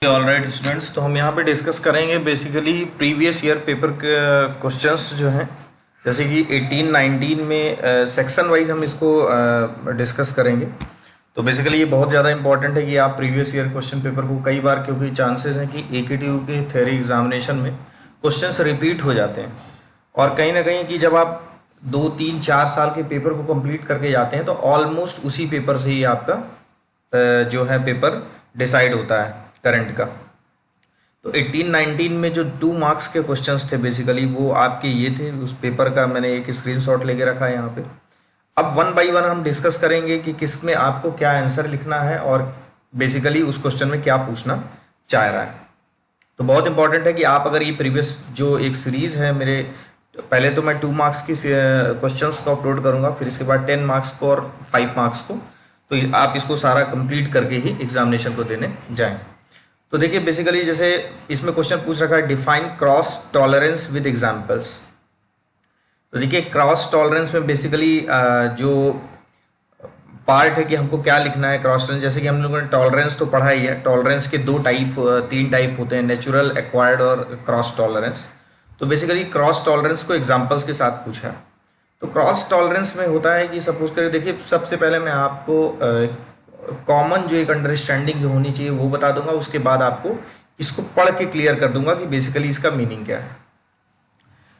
All right students, तो हम यहाँ पे डिस्कस करेंगे बेसिकली प्रीवियस ईयर पेपर के क्वेश्चंस जो हैं, जैसे कि 18-19 में सेक्शन वाइज हम इसको डिस्कस करेंगे। तो बेसिकली ये बहुत ज़्यादा इंपॉर्टेंट है कि आप प्रीवियस ईयर क्वेश्चन पेपर को कई बार, क्योंकि चांसेस हैं कि AKTU के थ्योरी एग्जामिनेशन में क्वेश्चंस रिपीट हो जाते हैं, और कहीं ना कहीं कि जब आप 2-3-4 साल के पेपर को कंप्लीट करके जाते हैं तो ऑलमोस्ट उसी पेपर से ही आपका जो है पेपर डिसाइड होता है करंट का। तो 18-19 में जो 2 मार्क्स के क्वेश्चंस थे बेसिकली वो आपके ये थे। उस पेपर का मैंने एक स्क्रीनशॉट लेके रखा है यहाँ पे। अब 1 बाय 1 हम डिस्कस करेंगे कि किस में आपको क्या आंसर लिखना है और बेसिकली उस क्वेश्चन में क्या पूछना चाह रहा है। तो बहुत इंपॉर्टेंट है कि आप अगर ये प्रीवियस जो एक सीरीज है मेरे, पहले तो मैं 2 मार्क्स की क्वेश्चंस को अपलोड करूंगा, फिर इसके बाद 10 मार्क्स को और 5 मार्क्स को, तो आप इसको सारा कंप्लीट करके ही एग्जामिनेशन को देने जाएं। तो देखिए बेसिकली जैसे इसमें क्वेश्चन पूछ रखा है, define cross tolerance with examples. तो देखिए क्रॉस टॉलरेंस में बेसिकली जो पार्ट है कि हमको क्या लिखना है क्रॉस टॉलरेंस। जैसे कि हम लोगों ने टॉलरेंस तो पढ़ा ही है, टॉलरेंस के 3 टाइप होते हैं, नेचुरल, एक्वायर्ड और क्रॉस टॉलरेंस। तो बेसिकली क्रॉस टॉलरेंस को एग्जांपल्स के साथ पूछा है। तो क्रॉस टॉलरेंस में होता है कि सपोज करिए, देखिए सबसे पहले मैं आपको कॉमन जो एक अंडरस्टैंडिंग जो होनी चाहिए वो बता दूंगा, उसके बाद आपको इसको पढ़ के क्लियर कर दूंगा कि बेसिकली इसका मीनिंग क्या है।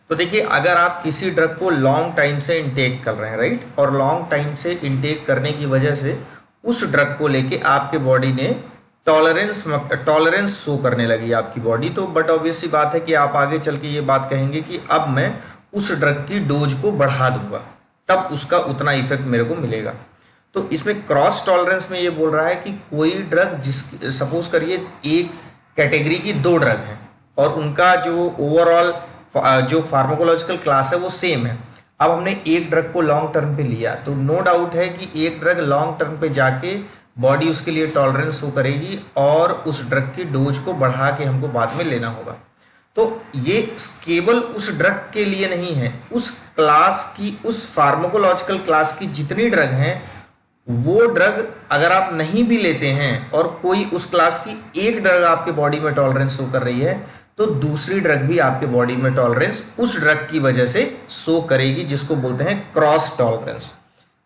तो देखिए अगर आप किसी ड्रग को लॉन्ग टाइम से इनटेक कर रहे हैं, राइट, और लॉन्ग टाइम से इनटेक करने की वजह से उस ड्रग को लेके आपके बॉडी ने टॉलरेंस शो करने लगी आपकी बॉडी, तो बट ऑब्वियस सी बात है कि आप आगे चल के ये बात कहेंगे कि अब मैं उस ड्रग की डोज को बढ़ा दूंगा, तब उसका उतना इफेक्ट मेरे को मिलेगा। तो इसमें क्रॉस टॉलरेंस में ये बोल रहा है कि कोई ड्रग, जिस सपोज करिए एक कैटेगरी की 2 ड्रग हैं और उनका जो ओवरऑल जो फार्माकोलॉजिकल क्लास है वो सेम है। अब हमने एक ड्रग को लॉन्ग टर्म पे लिया, तो नो डाउट है कि एक ड्रग लॉन्ग टर्म पे जाके बॉडी उसके लिए टॉलरेंस शो करेगी और उस ड्रग की डोज को बढ़ा के हमको बाद में लेना होगा। तो ये केवल उस ड्रग के लिए नहीं है, उस क्लास की, उस फार्माकोलॉजिकल क्लास की जितनी ड्रग हैं, वो ड्रग अगर आप नहीं भी लेते हैं और कोई उस क्लास की एक ड्रग आपके बॉडी में टॉलरेंस शो कर रही है, तो दूसरी ड्रग भी आपके बॉडी में टॉलरेंस उस ड्रग की वजह से शो करेगी, जिसको बोलते हैं क्रॉस टॉलरेंस।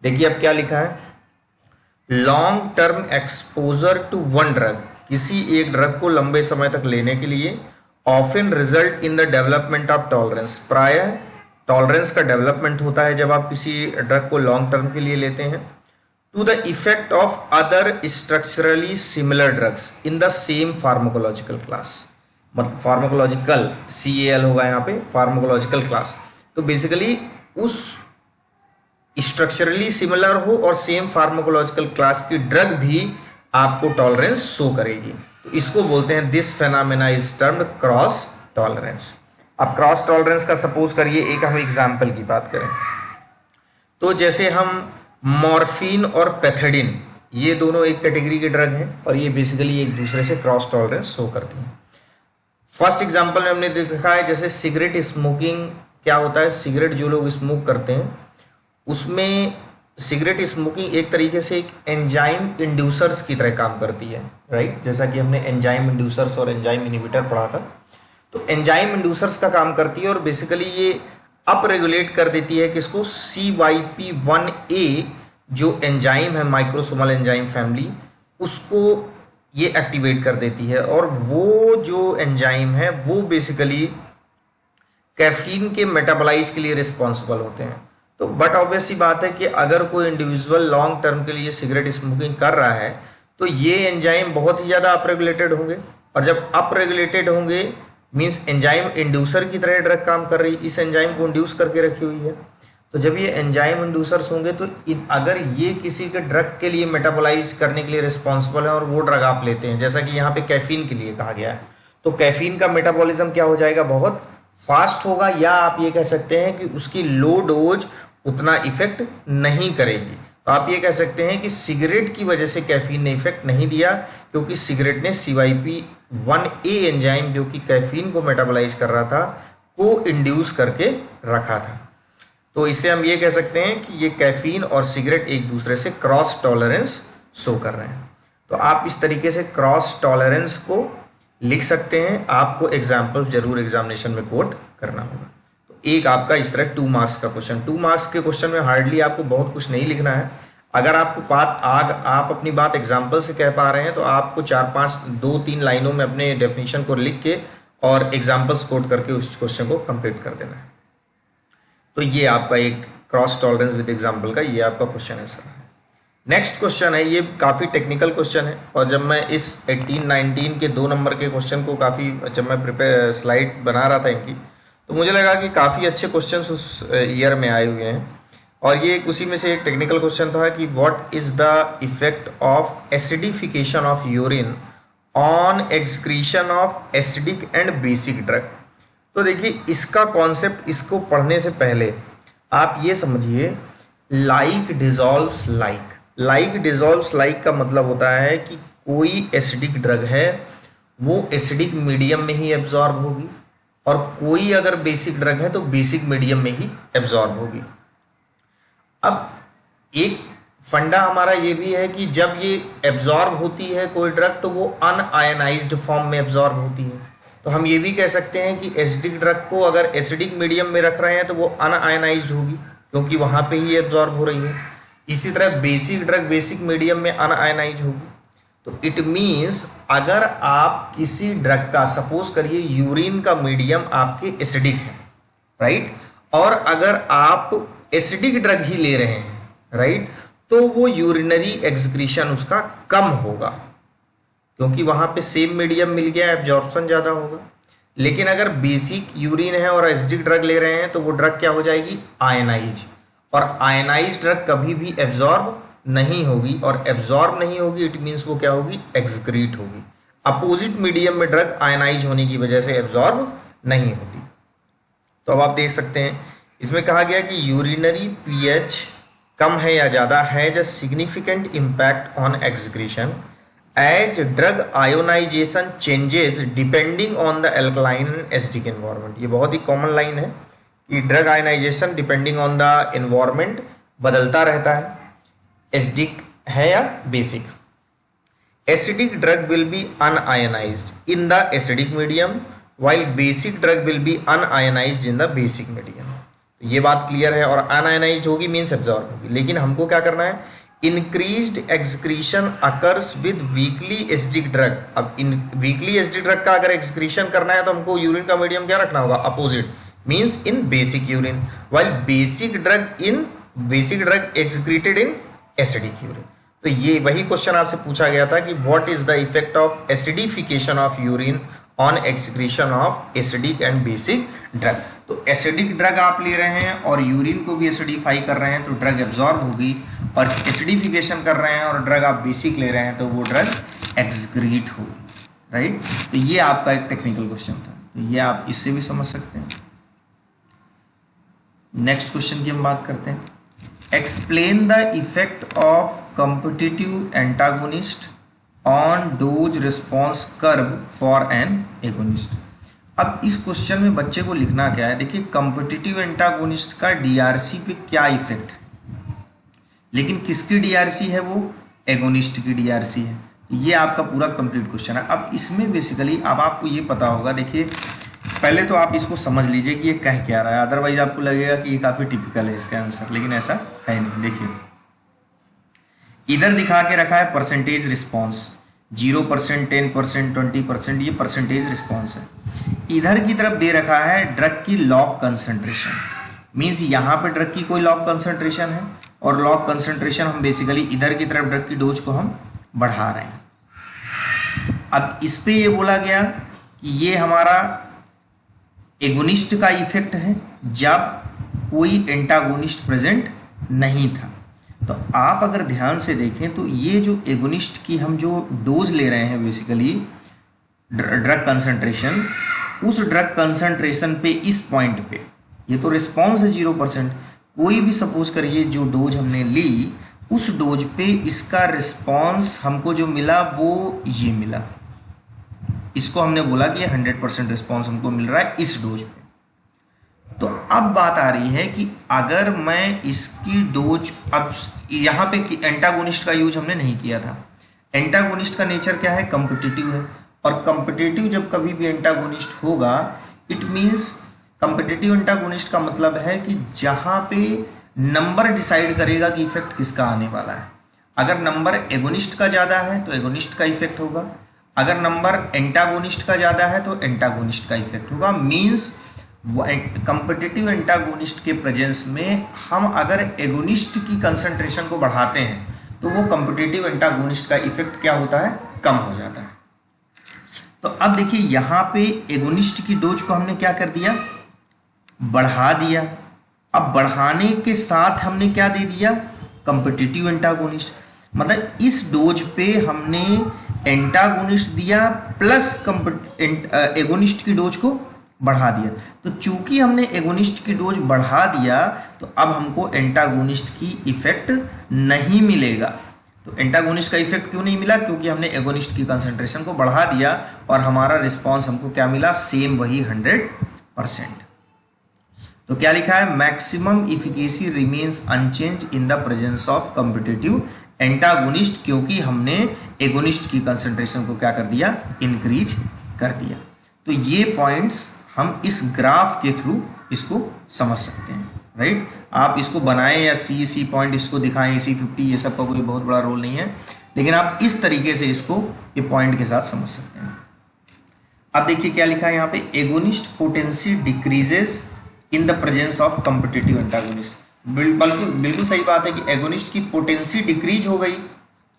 देखिए अब क्या लिखा है, long term exposure to one drug, किसी एक ड्रग को लंबे समय तक लेने के लिए often result in the development of tolerance, प्रायः टॉलरेंस का डेवलपमेंट होता है जब आप किसी ड्रग को लॉन्ग टर्म के लिए लेते हैं। To the effect of other structurally similar drugs in the same pharmacological class, मतलब फार्माकोलॉजिकल CAL होगा यहाँ पे, फार्माकोलॉजिकल क्लास। तो बेसिकली उस स्ट्रक्चरली सिमिलर हो और सेम फार्माकोलॉजिकल क्लास की ड्रग भी आपको टॉलरेंस शो करेगी, तो इसको बोलते हैं, this phenomena is termed cross tolerance. अब क्रॉस टॉलरेंस का सपोज करिए एक हम एग्जाम्पल की बात करें, तो जैसे हम मॉर्फिन और पैथेडिन, ये दोनों एक कैटेगरी के ड्रग हैं और ये बेसिकली एक दूसरे से क्रॉस टॉलरेंस शो करती हैं। फर्स्ट एग्जांपल में हमने देखा है, जैसे सिगरेट स्मोकिंग क्या होता है, सिगरेट जो लोग स्मोक करते हैं उसमें सिगरेट स्मोकिंग एक तरीके से एक एंजाइम इंड्यूसर्स की तरह काम करती है, राइट, जैसा कि हमने एंजाइम इंड्यूसर्स और एंजाइम इनहिबिटर पढ़ा था। तो एंजाइम इंड्यूसर्स का काम करती है और बेसिकली ये अप रेगुलेट कर देती है किसको, CYP1A जो एंजाइम है, माइक्रोसोमल एंजाइम फैमिली, उसको ये एक्टिवेट कर देती है, और वो जो एंजाइम है वो बेसिकली कैफीन के मेटाबोलाइज के लिए रिस्पॉन्सिबल होते हैं। तो बट ऑब्वियस सी बात है कि अगर कोई इंडिविजुअल लॉन्ग टर्म के लिए सिगरेट स्मोकिंग कर रहा है तो ये एंजाइम बहुत ही ज़्यादा अप रेगुलेटेड होंगे, और जब अप रेगुलेटेड होंगे मीन्स एंजाइम इंड्यूसर की तरह ड्रग काम कर रही है, इस एंजाइम को इंड्यूस करके रखी हुई है। तो जब ये एंजाइम इंड्यूसर्स होंगे तो अगर ये किसी के ड्रग के लिए मेटाबोलाइज करने के लिए रिस्पॉन्सिबल है और वो ड्रग आप लेते हैं, जैसा कि यहाँ पे कैफीन के लिए कहा गया है, तो कैफीन का मेटाबॉलिज्म क्या हो जाएगा, बहुत फास्ट होगा, या आप ये कह सकते हैं कि उसकी लो डोज उतना इफेक्ट नहीं करेगी। तो आप ये कह सकते हैं कि सिगरेट की वजह से कैफीन ने इफेक्ट नहीं दिया, क्योंकि सिगरेट ने CYP1A एंजाइम जो कि कैफीन को मेटाबोलाइज कर रहा था को इंड्यूस करके रखा था। तो इससे हम ये कह सकते हैं कि ये कैफीन और सिगरेट एक दूसरे से क्रॉस टॉलरेंस शो कर रहे हैं। तो आप इस तरीके से क्रॉस टॉलरेंस को लिख सकते हैं, आपको एग्जाम्पल्स जरूर एग्जामिनेशन में कोट करना होगा। तो एक आपका इस तरह 2 मार्क्स का क्वेश्चन, 2 मार्क्स के क्वेश्चन में हार्डली आपको बहुत कुछ नहीं लिखना है। अगर आपको आप अपनी बात एग्जाम्पल से कह पा रहे हैं तो आपको 4-5 2-3 लाइनों में अपने डेफिनेशन को लिख के और एग्जाम्पल्स कोट करके उस क्वेश्चन को कंप्लीट कर देना है। तो ये आपका एक क्रॉस टॉलरेंस विद एग्जाम्पल का ये आपका क्वेश्चन आंसर है। नेक्स्ट क्वेश्चन है, ये काफ़ी टेक्निकल क्वेश्चन है और जब मैं इस 18-19 के 2 नंबर के क्वेश्चन को जब मैं प्रिपेयर स्लाइड बना रहा था इनकी, तो मुझे लगा कि काफ़ी अच्छे क्वेश्चंस उस ईयर में आए हुए हैं और ये उसी में से एक टेक्निकल क्वेश्चन था कि what is the effect of acidification of urine on excretion of acidic and basic drug. तो देखिए इसका कॉन्सेप्ट, इसको पढ़ने से पहले आप ये समझिए, like dissolves like. Like dissolves like का मतलब होता है कि कोई एसिडिक ड्रग है वो एसिडिक मीडियम में ही एब्जॉर्ब होगी और कोई अगर बेसिक ड्रग है तो बेसिक मीडियम में ही एब्जॉर्ब होगी। अब एक फंडा हमारा ये भी है कि जब ये एब्जॉर्ब होती है कोई ड्रग तो वो अनआयनाइज्ड फॉर्म में एब्जॉर्ब होती है। तो हम ये भी कह सकते हैं कि एसिडिक ड्रग को अगर एसिडिक मीडियम में रख रहे हैं तो वो अनआयनाइज्ड होगी क्योंकि वहाँ पे ही एब्जॉर्ब हो रही है। इसी तरह बेसिक ड्रग बेसिक मीडियम में अनआयनाइज होगी। तो इट मीन्स अगर आप किसी ड्रग का, सपोज करिए यूरिन का मीडियम आपके एसिडिक है, राइट, और अगर आप एसिडिक ड्रग ही ले रहे हैं, राइट, तो वो यूरिनरी एक्सक्रीशन उसका कम होगा क्योंकि वहाँ पे सेम मीडियम मिल गया, एब्जॉर्प्शन ज़्यादा होगा। लेकिन अगर बेसिक यूरिन है और एसिडिक ड्रग ले रहे हैं तो वो ड्रग क्या हो जाएगी, आयनाइज, और आयनाइज ड्रग कभी भी एब्जॉर्ब नहीं होगी और एब्जॉर्ब नहीं होगी इट मीन्स वो क्या होगी, एक्सक्रीट होगी। अपोजिट मीडियम में ड्रग आयनाइज होने की वजह से एब्जॉर्ब नहीं होती। तो अब आप देख सकते हैं इसमें कहा गया कि यूरिनरी पीएच कम है या ज़्यादा has a significant impact on excretion as drug ionization changes depending on the alkaline and acidic environment. ये बहुत ही कॉमन लाइन है कि drug ionization depending on the environment बदलता रहता है, एसिडिक है या basic. Acidic drug will be unionized in the acidic medium while basic drug will be unionized in the basic medium। ये बात क्लियर है, और अनआयनाइज्ड होगी मीन्स एब्जॉर्ब होगी। लेकिन हमको क्या करना है, increased excretion occurs with weakly acidic drug. अब इन वीकली एसिडिक ड्रग का अगर एक्सक्रीशन करना है तो हमको यूरिन का मीडियम क्या रखना होगा, opposite, means in basic urine, while basic drug excreted in acidic urine. तो ये वही क्वेश्चन आपसे पूछा गया था कि what is the effect of acidification of urine on excretion of acidic and basic drug. तो एसिडिक ड्रग आप ले रहे हैं और यूरिन को भी एसिडिफाई कर रहे हैं तो ड्रग एब्जॉर्ब होगी, और एसिडिफिकेशन कर रहे हैं और ड्रग आप बेसिक ले रहे हैं तो वो ड्रग एक्सक्रीट होगी, राइट। तो ये आपका एक टेक्निकल क्वेश्चन था, तो ये आप इससे भी समझ सकते हैं। नेक्स्ट क्वेश्चन की हम बात करते हैं। Explain the effect of competitive antagonist on dose response curve for an agonist. अब इस क्वेश्चन में बच्चे को लिखना क्या है, देखिए कॉम्पिटिटिव एंटागोनिस्ट का डीआरसी पे क्या इफेक्ट है, लेकिन किसकी डीआरसी है, वो एगोनिस्ट की डीआरसी है। ये आपका पूरा कंप्लीट क्वेश्चन है। अब इसमें बेसिकली अब आपको ये पता होगा, देखिए पहले तो आप इसको समझ लीजिए कि ये कह क्या रहा है, अदरवाइज आपको लगेगा कि ये काफ़ी टिपिकल है इसका आंसर, लेकिन ऐसा है नहीं। देखिए इधर दिखा के रखा है परसेंटेज रिस्पॉन्स, 0%, 10%, 20%, ये परसेंटेज रिस्पॉन्स है। इधर की तरफ दे रखा है ड्रग की लॉग कंसंट्रेशन, मीन्स यहाँ पे ड्रग की कोई लॉग कंसंट्रेशन है और लॉग कंसंट्रेशन हम बेसिकली इधर की तरफ ड्रग की डोज को हम बढ़ा रहे हैं। अब इस पे ये बोला गया कि ये हमारा एगोनिस्ट का इफेक्ट है जब कोई एंटागोनिस्ट प्रेजेंट नहीं था। तो आप अगर ध्यान से देखें तो ये जो एगोनिस्ट की हम जो डोज ले रहे हैं बेसिकली ड्रग कंसंट्रेशन, उस ड्रग कंसंट्रेशन पे इस पॉइंट पे ये तो रिस्पॉन्स है 0%, कोई भी सपोज करिए जो डोज हमने ली उस डोज पे इसका रिस्पॉन्स हमको जो मिला वो ये मिला, इसको हमने बोला कि 100% रिस्पॉन्स हमको मिल रहा है इस डोज पे। तो अब बात आ रही है कि अगर मैं इसकी डोज, अब यहाँ पे एंटागोनिस्ट का यूज हमने नहीं किया था, एंटागोनिस्ट का नेचर क्या है, कॉम्पिटिटिव है, और कॉम्पिटिटिव जब कभी भी एंटागोनिस्ट होगा, इट मीन्स कॉम्पिटिटिव एंटागोनिस्ट का मतलब है कि जहां पे नंबर डिसाइड करेगा कि इफेक्ट किसका आने वाला है। अगर नंबर एगोनिस्ट का ज़्यादा है तो एगोनिस्ट का इफेक्ट होगा, अगर नंबर एंटागोनिस्ट का ज़्यादा है तो एंटागोनिस्ट का इफेक्ट होगा। मीन्स कॉम्पिटिटिव एंटागोनिस्ट के प्रेजेंस में हम अगर एगोनिस्ट की कंसंट्रेशन को बढ़ाते हैं तो वो कॉम्पिटिटिव एंटागोनिस्ट का इफेक्ट क्या होता है, कम हो जाता है। तो अब देखिए यहाँ पे एगोनिस्ट की डोज को हमने क्या कर दिया, बढ़ा दिया। अब बढ़ाने के साथ हमने क्या दे दिया, कॉम्पिटिटिव एंटागोनिस्ट। मतलब इस डोज पे हमने एंटागोनिस्ट दिया प्लस एगोनिस्ट की डोज को बढ़ा दिया। तो चूंकि हमने एगोनिस्ट की डोज बढ़ा दिया तो अब हमको एंटागोनिस्ट की इफेक्ट नहीं मिलेगा। तो एंटागोनिस्ट का इफेक्ट क्यों नहीं मिला, क्योंकि हमने एगोनिस्ट की कंसंट्रेशन को बढ़ा दिया और हमारा रिस्पॉन्स हमको क्या मिला, सेम वही 100%। तो क्या लिखा है, maximum efficacy remains unchanged in the presence of competitive antagonist, क्योंकि हमने एगोनिस्ट की कंसंट्रेशन को क्या कर दिया, इंक्रीज कर दिया। तो ये पॉइंट्स हम इस ग्राफ के थ्रू इसको समझ सकते हैं, राइट। आप इसको बनाएं या सी पॉइंट इसको दिखाएं, EC50, ये सब का कोई बहुत बड़ा रोल नहीं है, लेकिन आप इस तरीके से इसको ये पॉइंट के साथ समझ सकते हैं। अब देखिए क्या लिखा है यहाँ पे, agonist potency decreases in the presence of competitive antagonist. बिल्कुल सही बात है कि एगोनिस्ट की पोटेंसी डिक्रीज हो गई,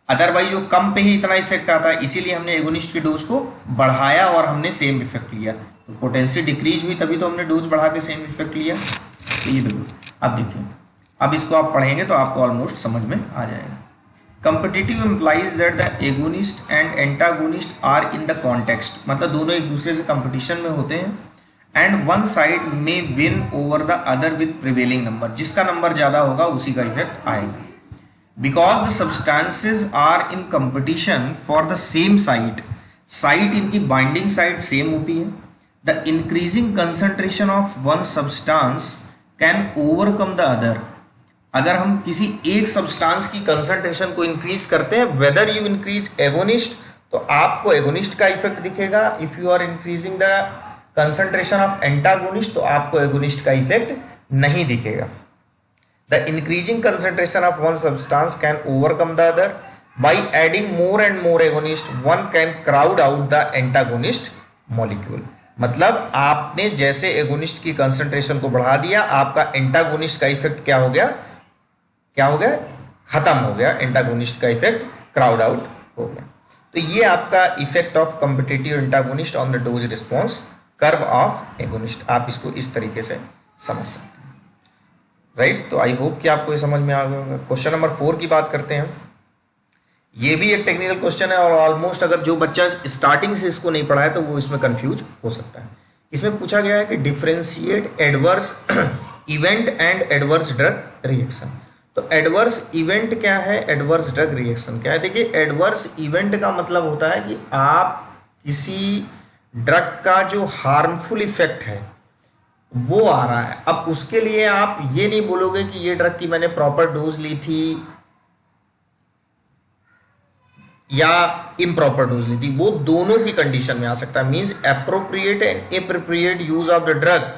अदरवाइज जो कम पे ही इतना इफेक्ट आता है, इसीलिए हमने एगोनिस्ट की डोज को बढ़ाया और हमने सेम इफेक्ट लिया। तो पोटेंसी डिक्रीज हुई तभी तो हमने डोज बढ़ा के सेम इफेक्ट लिया। तो ये बिल्कुल, अब देखिए, अब इसको आप पढ़ेंगे तो आपको ऑलमोस्ट समझ में आ जाएगा। Competitive implies that the agonist and antagonist are in the context, मतलब दोनों एक दूसरे से कंपटीशन में होते हैं। एंड वन साइड में win over the other with prevailing number, जिसका नंबर ज़्यादा होगा उसी का इफेक्ट आएगा। Because the substances are in competition for the same site, site इनकी बाइंडिंग साइट सेम होती है। The increasing concentration of one substance can overcome the other, अगर हम किसी एक सब्सटेंस की कंसंट्रेशन को इंक्रीज करते हैं, वेदर यू इंक्रीज एगोनिस्ट तो आपको एगोनिस्ट का इफेक्ट दिखेगा, if you are increasing the concentration of antagonist तो आपको एगोनिस्ट का इफेक्ट नहीं दिखेगा। The increasing concentration of one substance can overcome the other by adding more and more agonist, one can crowd out the antagonist molecule. मतलब आपने जैसे agonist की concentration को बढ़ा दिया, आपका एंटागोनिस्ट का इफेक्ट क्या हो गया, खत्म हो गया, एंटागोनिस्ट का इफेक्ट क्राउड आउट हो गया। तो ये आपका effect of competitive antagonist on the dose response curve of agonist, आप इसको इस तरीके से समझ सकते हैं, राइट। तो आई होप कि आपको ये समझ में आ गया होगा। क्वेश्चन नंबर 4 की बात करते हैं। ये भी एक टेक्निकल क्वेश्चन है और ऑलमोस्ट अगर जो बच्चा स्टार्टिंग से इसको नहीं पढ़ा है तो वो इसमें कंफ्यूज हो सकता है। इसमें पूछा गया है कि differentiate adverse event and adverse drug reaction. तो एडवर्स इवेंट क्या है, एडवर्स ड्रग रिएक्शन क्या है। देखिए, एडवर्स इवेंट का मतलब होता है कि आप किसी ड्रग का जो हार्मफुल इफेक्ट है वो आ रहा है। अब उसके लिए आप ये नहीं बोलोगे कि ये ड्रग की मैंने प्रॉपर डोज ली थी या इम्प्रॉपर डोज ली थी, वो दोनों की कंडीशन में आ सकता है। Means appropriate and inappropriate use of the drug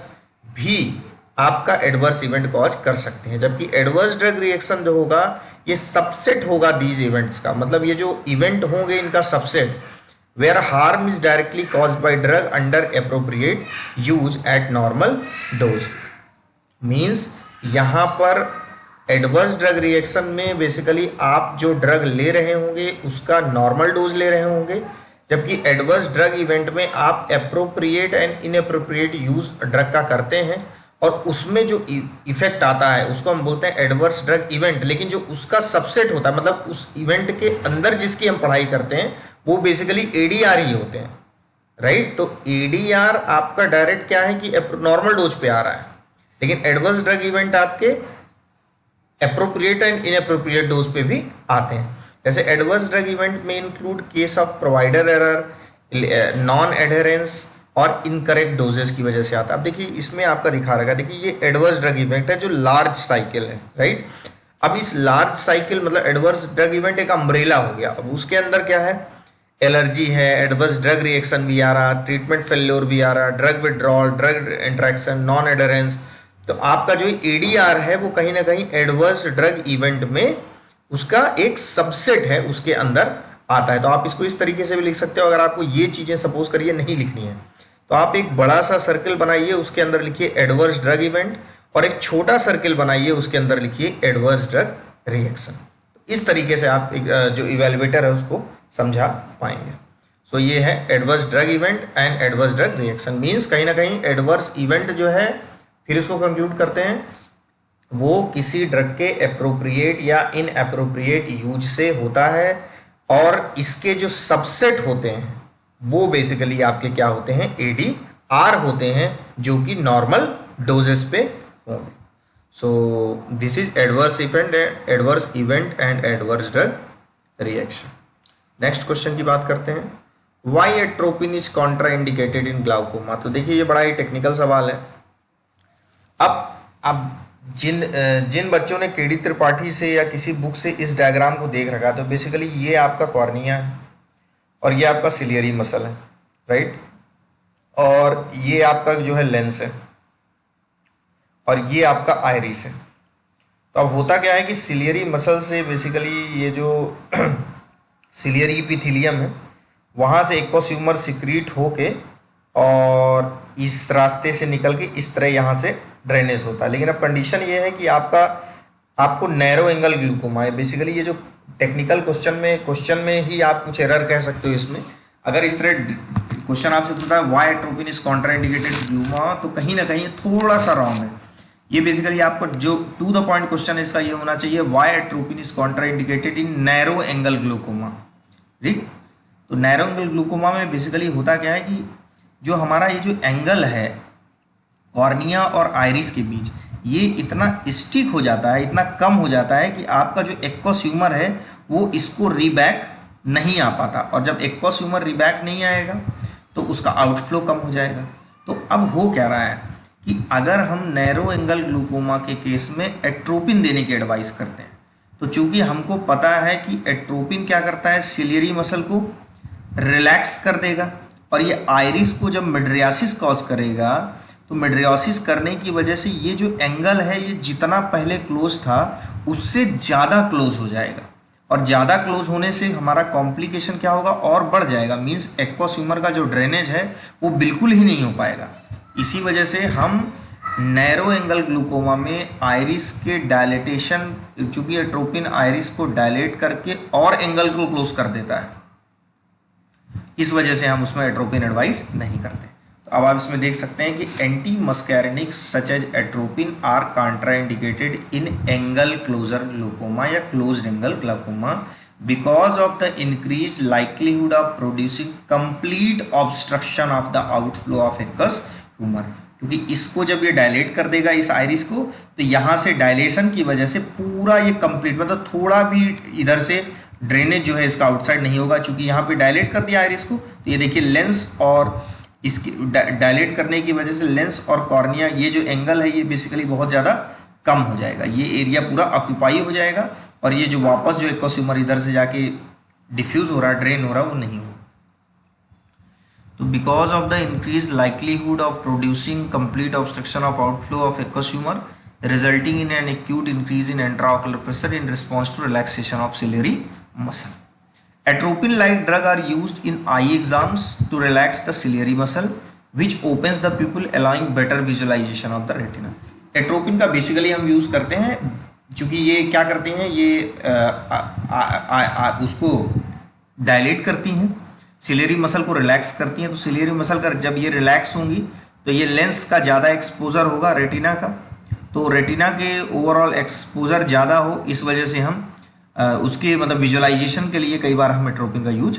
भी आपका एडवर्स इवेंट कॉज कर सकते हैं। जबकि एडवर्स ड्रग रिएक्शन जो होगा ये सबसेट होगा दीज इवेंट्स का, मतलब ये जो इवेंट होंगे इनका subset, where harm is directly caused by drug under appropriate use at normal dose। means यहाँ पर एडवर्स ड्रग रिएक्शन में बेसिकली आप जो ड्रग ले रहे होंगे उसका नॉर्मल डोज ले रहे होंगे, जबकि एडवर्स ड्रग इवेंट में आप appropriate and inappropriate use drug का करते हैं और उसमें जो इफेक्ट आता है उसको हम बोलते हैं एडवर्स ड्रग इवेंट। लेकिन जो उसका सबसेट होता है, मतलब उस इवेंट के अंदर जिसकी हम पढ़ाई करते हैं वो बेसिकली ADR ही होते हैं, राइट। तो ADR आपका डायरेक्ट क्या है कि नॉर्मल डोज पे आ रहा है, लेकिन एडवर्स ड्रग इवेंट आपके एप्रोप्रिएट एंड इनएप्रोप्रिएट डोज पे भी आते हैं। जैसे एडवर्स ड्रग इवेंट में include case of provider error, non adherence और इनकरेक्ट डोजेस की वजह से आता है। अब देखिए इसमें आपका दिखा रहेगा, देखिए ये एडवर्स ड्रग इवेंट है जो लार्ज साइकिल है, राइट। अब इस लार्ज साइकिल मतलब एडवर्स ड्रग इवेंट एक अम्ब्रेला हो गया। अब उसके अंदर क्या है, एलर्जी है, एडवर्स ड्रग रिएक्शन भी आ रहा, ट्रीटमेंट फेल्योर भी आ रहा, drug withdrawal, drug interaction, non adherence. तो आपका जो एडीआर है वो कहीं ना कहीं एडवर्स ड्रग इवेंट में उसका एक सबसेट है, उसके अंदर आता है। तो आप इसको इस तरीके से भी लिख सकते हो। अगर आपको ये चीजें सपोज करिए नहीं लिखनी है तो आप एक बड़ा सा सर्कल बनाइए, उसके अंदर लिखिए एडवर्स ड्रग इवेंट, और एक छोटा सर्कल बनाइए, उसके अंदर लिखिए एडवर्स ड्रग रिएक्शन। इस तरीके से आप जो इवेल्युएटर है उसको समझा पाएंगे। सो ये है adverse drug event and adverse drug reaction. Means कहीं ना कहीं एडवर्स इवेंट जो है, फिर इसको कंक्लूड करते हैं, वो किसी ड्रग के अप्रोप्रिएट या इनअप्रोप्रिएट यूज से होता है, और इसके जो सबसेट होते हैं वो बेसिकली आपके क्या होते हैं, एडीआर होते हैं, जो कि नॉर्मल डोजेस पे होंगे। So this is adverse event and adverse drug reaction. Next question की बात करते हैं, why atropine is contraindicated in glaucoma. तो देखिए ये बड़ा ही टेक्निकल सवाल है। अब जिन बच्चों ने केडी त्रिपाठी से या किसी बुक से इस डायग्राम को देख रखा, तो बेसिकली ये आपका कॉर्निया है और ये आपका सिलियरी मसल है, राइट, और ये आपका जो है लेंस है और ये आपका आइरिस है। तो अब होता क्या है कि सिलियरी मसल से बेसिकली ये जो सिलियरी इपिथेलियम है वहाँ से एक्वोस्यूमर सिक्रीट होके और इस रास्ते से निकल के इस तरह यहाँ से ड्रेनेज होता है। लेकिन अब कंडीशन ये है कि आपको नैरो एंगल ग्लूकोमा है। बेसिकली ये जो टेक्निकल क्वेश्चन में ही आप कुछ एरर कह सकते हो इसमें। अगर इस तरह क्वेश्चन आपसे पूछता है why atropine is contraindicated glaucoma, तो कहीं ना कहीं थोड़ा सा रॉन्ग है। ये बेसिकली आपको जो टू द पॉइंट क्वेश्चन इसका ये होना चाहिए, why atropine is contraindicated in narrow angle glaucoma. ठीक, तो नैरो एंगल ग्लूकोमा में बेसिकली होता क्या है कि जो हमारा ये जो एंगल है कॉर्निया और आइरिस के बीच, ये इतना स्टिक हो जाता है, इतना कम हो जाता है कि आपका जो एक्वोस्यूमर है वो इसको रीबैक नहीं आ पाता, और जब एक्वोस्यूमर रीबैक नहीं आएगा तो उसका आउटफ्लो कम हो जाएगा। तो अब हो क्या रहा है कि अगर हम नैरो एंगल ग्लूकोमा के केस में एट्रोपिन देने की एडवाइस करते हैं, तो चूंकि हमको पता है कि एट्रोपिन क्या करता है, सिलियरी मसल को रिलैक्स कर देगा, और ये आइरिस को जब मिड्रियासिस कॉज करेगा तो मिड्रियासिस करने की वजह से ये जो एंगल है ये जितना पहले क्लोज था उससे ज़्यादा क्लोज हो जाएगा, और ज़्यादा क्लोज होने से हमारा कॉम्प्लिकेशन क्या होगा, और बढ़ जाएगा। मीन्स एक्वोस्यूमर का जो ड्रेनेज है वो बिल्कुल ही नहीं हो पाएगा। इसी वजह से हम नैरो एंगल ग्लूकोमा में आइरिस के डायलेटेशन, चूंकि एट्रोपिन आइरिस को डायलेट करके और एंगल को क्लोज कर देता है, इस वजह से हम उसमें एट्रोपिन एडवाइस नहीं करते। तो अब आप इसमें देख सकते हैं कि anti muscarinics such as atropine are contraindicated in angle closure glaucoma या closed angle glaucoma because of the increase likelihood of producing complete obstruction of the outflow of aqueous humour. क्योंकि इसको जब ये डायलेट कर देगा इस आइरिस को, तो यहाँ से डायलेशन की वजह से पूरा ये कंप्लीट, मतलब थोड़ा भी इधर से ड्रेनेज जो है इसका आउटसाइड नहीं होगा। चूंकि यहाँ पे डायलेट कर दिया आइरिस को, तो ये देखिए लेंस और इसकी डायलेट करने की वजह से लेंस और कॉर्निया, ये जो एंगल है ये बेसिकली बहुत ज़्यादा कम हो जाएगा, ये एरिया पूरा ऑक्यूपाई हो जाएगा, और ये जो वापस जो एक्वोस्यूमर इधर से जाके डिफ्यूज हो रहा है, ड्रेन हो रहा है, वो नहीं होगा। तो because of the increase likelihood of producing complete obstruction of outflow of aqueous humour resulting in an acute increase in intraocular pressure in response to relaxation of ciliary muscle. Atropine-like drug are used in eye exams to relax the ciliary muscle, which opens the pupil, allowing better visualization of the retina. Atropine का basically हम use करते हैं, चूँकि ये क्या करते हैं, ये उसको dilate करती हैं, सिलियरी मसल को रिलैक्स करती हैं। तो सिलियरी मसल का जब ये रिलैक्स होंगी तो ये लेंस का ज़्यादा एक्सपोजर होगा रेटिना का, तो रेटिना के ओवरऑल एक्सपोजर ज़्यादा हो, इस वजह से हम उसके मतलब विजुअलाइजेशन के लिए कई बार हम एट्रोपिन का यूज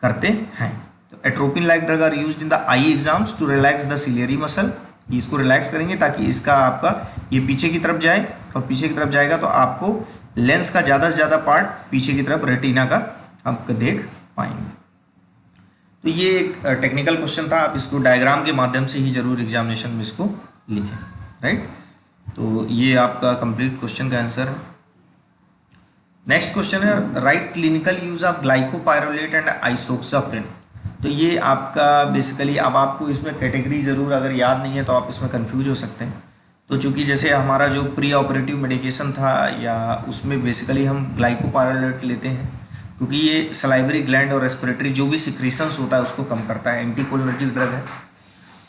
करते हैं। तो atropine like drug are used in the eye exams to relax the ciliary muscle. इसको रिलैक्स करेंगे ताकि इसका आपका ये पीछे की तरफ जाए, और पीछे की तरफ जाएगा तो आपको लेंस का ज़्यादा से ज़्यादा पार्ट पीछे की तरफ रेटिना का आप देख पाएंगे। तो ये एक टेक्निकल क्वेश्चन था, आप इसको डायग्राम के माध्यम से ही जरूर एग्जामिनेशन में इसको लिखें, राइट। तो ये आपका कंप्लीट क्वेश्चन का आंसर है। नेक्स्ट क्वेश्चन है right clinical use of glycopyrrolate and isoxsuprine. तो ये आपका बेसिकली, अब आपको इसमें कैटेगरी ज़रूर अगर याद नहीं है तो आप इसमें कंफ्यूज हो सकते हैं। तो चूंकि जैसे हमारा जो प्री ऑपरेटिव मेडिकेशन था या उसमें बेसिकली हम ग्लाइकोपाइरोलेट लेते हैं, क्योंकि ये सलाइवरी ग्लैंड और रेस्पिरेटरी जो भी सिक्रीशंस होता है उसको कम करता है, एंटीकोलिनर्जिक ड्रग है।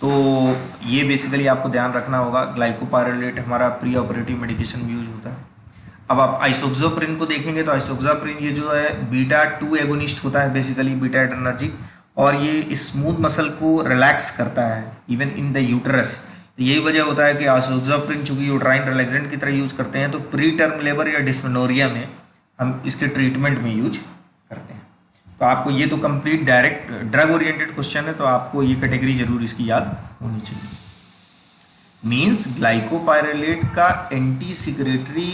तो ये बेसिकली आपको ध्यान रखना होगा, ग्लाइकोपाइरोलेट हमारा प्री ऑपरेटिव मेडिकेशन में यूज होता है। अब आप आइसोक्साप्रिन को देखेंगे तो आइसोक्साप्रिन ये जो है बीटा 2 एगोनिस्ट होता है, बेसिकली बीटा एड्रेनर्जिक, और ये स्मूथ मसल को रिलैक्स करता है इवन इन द यूटरस। तो यही वजह होता है कि आइसोक्साप्रिन चूंकि यूट्राइन रिलैक्सेंट की तरह यूज करते हैं, तो प्री टर्म लेबर या डिस्मेनोरिया में हम इसके ट्रीटमेंट में यूज करते हैं। तो आपको ये तो complete direct drug oriented question है, तो आपको ये कैटेगरी जरूर इसकी याद होनी चाहिए। मीन्स ग्लाइकोपाइरोलेट का एंटी सिक्रेटरी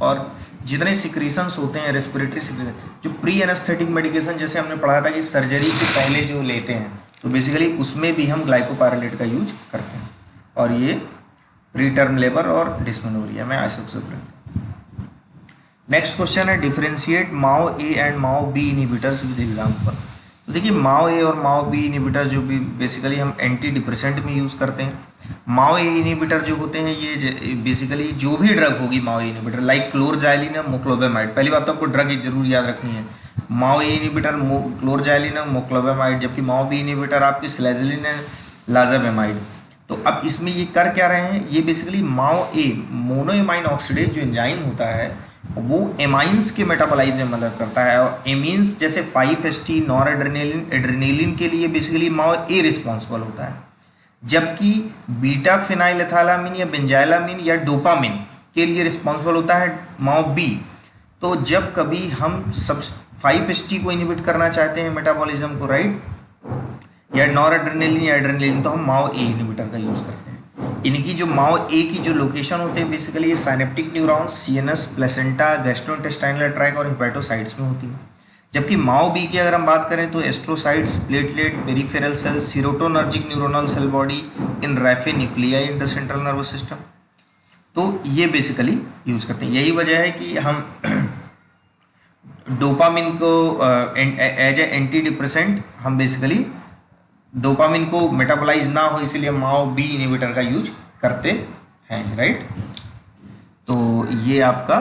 और जितने सिक्रीशंस होते हैं रेस्पिरेटरी सिक्रीशन, जो प्री एनेस्थेटिक मेडिकेशन जैसे हमने पढ़ा था कि सर्जरी के पहले जो लेते हैं, तो बेसिकली उसमें भी हम ग्लाइकोपाइरोलेट का यूज करते हैं, और ये प्री टर्म लेबर और डिस्मेनोरिया में आइसोक्साप्रिन। नेक्स्ट क्वेश्चन है differentiate MAO A and MAO B inhibitors with example. तो देखिए माओ ए और माओ बी इनहिबिटर्स जो भी बेसिकली हम एंटी डिप्रेसेंट में यूज़ करते हैं। माओ ए इनहिबिटर जो होते हैं ये बेसिकली जो भी ड्रग होगी माओ ए इनहिबिटर, लाइक क्लोरजाइलिन या मोक्लोबेमाइड। पहली बात तो आपको ड्रग जरूर याद रखनी है, माओ ए इनहिबिटर क्लोरजाइलिन और मोक्लोबेमाइड, जबकि माओ बी इनहिबिटर आपकी स्लेजिलिन एंड लाजाबेमाइड। तो अब इसमें ये कर क्या रहे हैं, ये बेसिकली माओ ए मोनोएमाइन ऑक्सीडेज जो एंजाइम होता है वो एमाइंस के मेटाबोलाइज में मदद करता है, और एमीन्स जैसे 5-HT नॉर एड्रेनालिन एड्रेनालिन के लिए बेसिकली माओ ए रिस्पॉन्सिबल होता है, जबकि बीटा फिनाइलएथालामीन या बेंजाइलामीन या डोपामिन के लिए रिस्पॉन्सिबल होता है माओ बी। तो जब कभी हम सब 5-HT को इनहिबिट करना चाहते हैं मेटाबॉलिज्म को, राइट, या नॉर एड्रेनालिन या एड्रेनालिन, तो हम माओ ए इनहिबिटर का यूज करते हैं। इनकी जो माओ ए की जो लोकेशन होते हैं बेसिकली ये synaptic neurons, CNS, placenta, gastrointestinal tract और हिपैटोसाइट्स में होती है। जबकि माओ बी की अगर हम बात करें तो astrocytes, platelet, peripheral cells, serotonergic neuronal cell body in raphe nuclei in the central nervous system, तो ये बेसिकली यूज करते हैं। यही वजह है कि हम डोपामिन को एज ए एंटी डिप्रेसेंट हम बेसिकली डोपामिन को मेटाबोलाइज ना हो इसलिए माओ बी इनहिबिटर का यूज करते हैं, राइट। तो ये आपका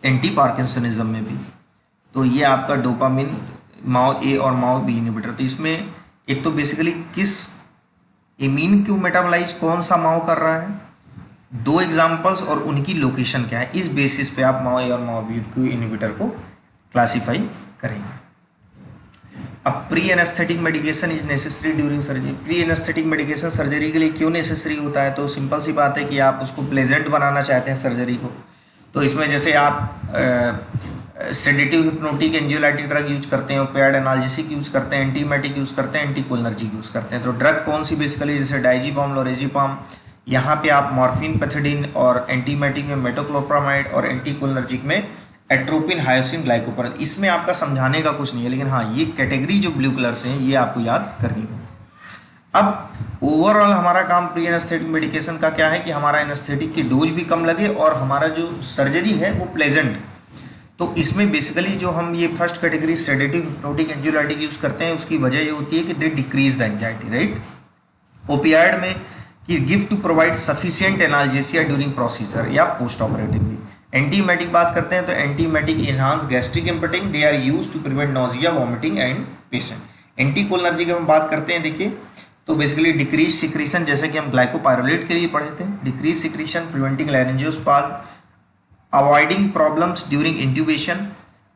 एंटी पार्किंसनिज्म में भी, तो ये आपका डोपामिन माओ ए और माओ बी इनहिबिटर। तो इसमें एक तो बेसिकली किस एमीन को मेटाबोलाइज कौन सा माओ कर रहा है, 2 एग्जांपल्स और उनकी लोकेशन क्या है, इस बेसिस पे आप माओ ए और माओ बी को इनहिबिटर को क्लासीफाई करेंगे। अब pre anaesthetic medication is necessary during surgery. Pre anaesthetic medication surgery के लिए क्यों नेसेसरी होता है, तो सिंपल सी बात है कि आप उसको प्लेजेंट बनाना चाहते हैं सर्जरी को। तो इसमें जैसे आप sedative, hypnotic, anxiolytic drug use करते हैं, ओपियाइड एनाल्जेसिक यूज करते हैं, एंटीमेटिक यूज करते हैं, एंटीकोलिनर्जिक यूज करते हैं। तो ड्रग कौन सी बेसिकली, जैसे डाइजीपाम, लोरेजीपाम, यहाँ पे आप मॉर्फिन, पैथिडीन, और एंटीमेटिक में मेटोक्लोप्रामाइड और एंटीकोलिनर्जिक में एट्रोपिन, हायोसिन, ग्लाइकोपरल। इसमें आपका समझाने का कुछ नहीं है, लेकिन हाँ ये कैटेगरी जो ब्लू कलर से है ये आपको याद करनी है। अब ओवरऑल हमारा काम प्री एनेस्थेटिक मेडिकेशन का क्या है कि हमारा एनेस्थेटिक की डोज भी कम लगे और हमारा जो सर्जरी है वो प्लेजेंट। तो इसमें बेसिकली जो हम ये first category sedative, hypnotic, anxiolytic use करते हैं उसकी वजह ये होती है कि they decrease the anxiety, right. Opioid में कि give to provide sufficient analgesia during procedure या पोस्ट ऑपरेटिवली। एंटीमेटिक बात करते हैं तो antiemetic enhance gastric emptying, they are use to prevent nausea, vomiting and patient. Anticholinergic की हम बात करते हैं, देखिए तो बेसिकली डिक्रीज सिक्रीशन, जैसे कि हम ग्लाइकोपाइरोलेट के लिए पढ़े थे, decrease secretion, preventing laryngospasm, avoiding problems during intubation,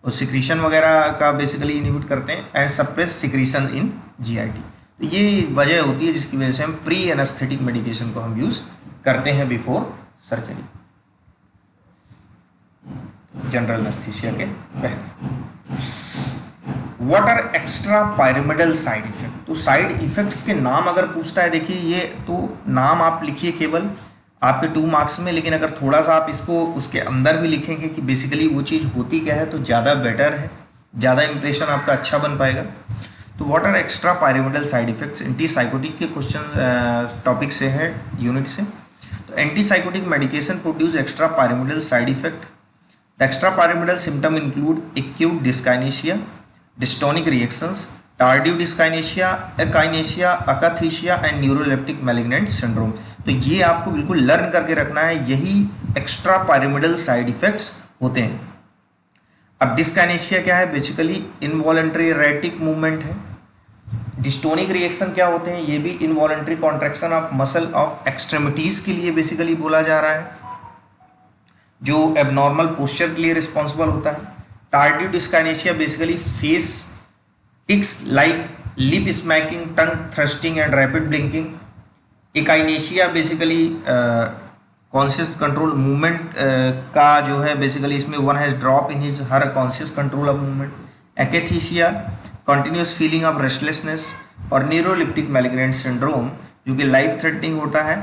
और सिक्रीशन वगैरह का बेसिकली इनहिबिट करते हैं, and suppress secretion in GIT. तो ये वजह होती है जिसकी वजह से हम प्री एनेस्थेटिक मेडिकेशन को हम यूज करते हैं बिफोर सर्जरी, जनरल एनेस्थीसिया के पहले। What are extra pyramidal side effect. तो साइड इफेक्ट्स के नाम अगर पूछता है, देखिए ये तो नाम आप लिखिए केवल आपके 2 मार्क्स में, लेकिन अगर थोड़ा सा आप इसको उसके अंदर भी लिखेंगे कि बेसिकली वो चीज़ होती क्या है तो ज़्यादा बेटर है, ज़्यादा इंप्रेशन आपका अच्छा बन पाएगा। तो what are extra pyramidal side effects, anti psychotic के क्वेश्चन टॉपिक से है, यूनिट से। तो anti psychotic medication produce extra pyramidal side effect the extra pyramidal symptom include acute dyskinesia, dystonic reactions, tardive dyskinesia, akinesia, akathisia and neuroleptic malignant syndrome. तो ये आपको बिल्कुल learn करके रखना है, यही एक्स्ट्रा पायरामिडल साइड इफेक्ट्स होते हैं। अब डिस्काइनेशिया क्या है? बेसिकली इनवॉलंटरी रेटिक मूवमेंट है। डिस्टोनिक रिएक्शन क्या होते हैं? ये भी involuntary contraction of muscle of extremities के लिए बेसिकली बोला जा रहा है, जो एबनॉर्मल पोस्चर के लिए रिस्पॉन्सिबल होता है। Tardive dyskinesia basically face tics like lip smacking, tongue thrusting and rapid blinking. Akinesia basically conscious control movement का जो है बेसिकली इसमें one has drop in his her conscious control of movement. Akathisia continuous feeling of restlessness. और neuroleptic malignant syndrome जो कि life threatening होता है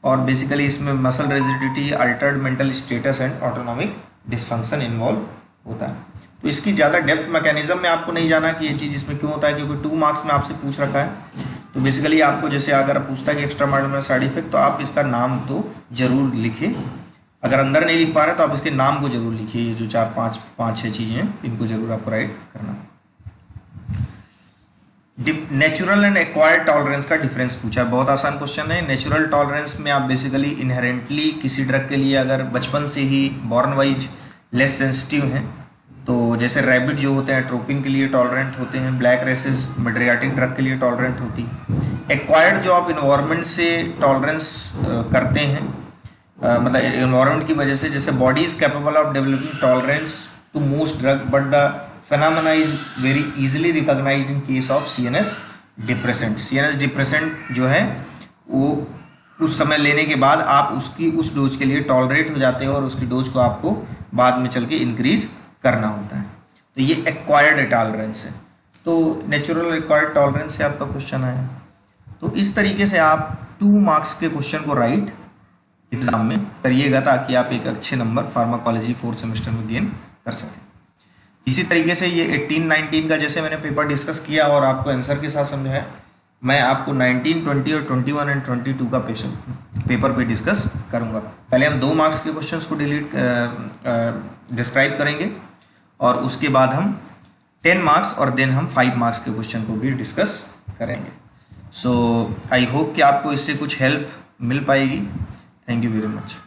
और बेसिकली इसमें muscle rigidity, Altered mental status and autonomic dysfunction involve होता है। तो इसकी ज़्यादा डेप्थ मैकेनिज्म में आपको नहीं जाना कि ये चीज़ इसमें क्यों होता है, क्योंकि 2 मार्क्स में आपसे पूछ रखा है। तो बेसिकली आपको जैसे अगर पूछता है कि एक्स्ट्रा पायरामिडल साइड इफेक्ट, तो आप इसका नाम तो जरूर लिखिए। अगर अंदर नहीं लिख पा रहे तो आप इसके नाम को जरूर लिखिए। ये जो 4-5-6 चीज़ें हैं इनको जरूर आपको राइट करना है। नेचुरल एंड एक्वायर्ड टॉलरेंस का डिफरेंस पूछा है, बहुत आसान क्वेश्चन है। नेचुरल टॉलरेंस में आप बेसिकली इनहेरेंटली किसी ड्रग के लिए अगर बचपन से ही बॉर्न वाइज लेस सेंसिटिव हैं, तो जैसे रैबिट जो होते हैं एट्रोपिन के लिए टॉलरेंट होते हैं, ब्लैक रेसेस मिड्रियाटिक ड्रग के लिए टॉलरेंट होती है। एक्वायर्ड जो आप इन्वायरमेंट से टॉलरेंस करते हैं, मतलब इन्वायरमेंट की वजह से, जैसे body is capable of developing tolerance to most drug but the phenomena is very easily recognized in case of CNS depressant। CNS depressant जो है वो उस समय लेने के बाद आप उसकी उस डोज के लिए टॉलरेट हो जाते हो और उसकी डोज को आपको बाद में चल के इंक्रीज करना होता है। तो ये एक्वायर्ड टॉलरेंस है। तो नेचुरल एक्वायर्ड टॉलरेंस से आपका क्वेश्चन आया। तो इस तरीके से आप 2 मार्क्स के क्वेश्चन को राइट एग्जाम में करिएगा ताकि आप एक अच्छे नंबर फार्माकोलॉजी 4th सेमेस्टर में गेन कर सकें। इसी तरीके से ये 18-19 का जैसे मैंने पेपर डिस्कस किया और आपको आंसर के साथ समझाया, मैं आपको 19, 20 और 21 एंड 22 का पेपर पे डिस्कस करूंगा। पहले हम 2 मार्क्स के क्वेश्चंस को डिस्क्राइब करेंगे और उसके बाद हम 10 मार्क्स और देन हम 5 मार्क्स के क्वेश्चन को भी डिस्कस करेंगे। सो आई होप कि आपको इससे कुछ हेल्प मिल पाएगी। Thank you very much.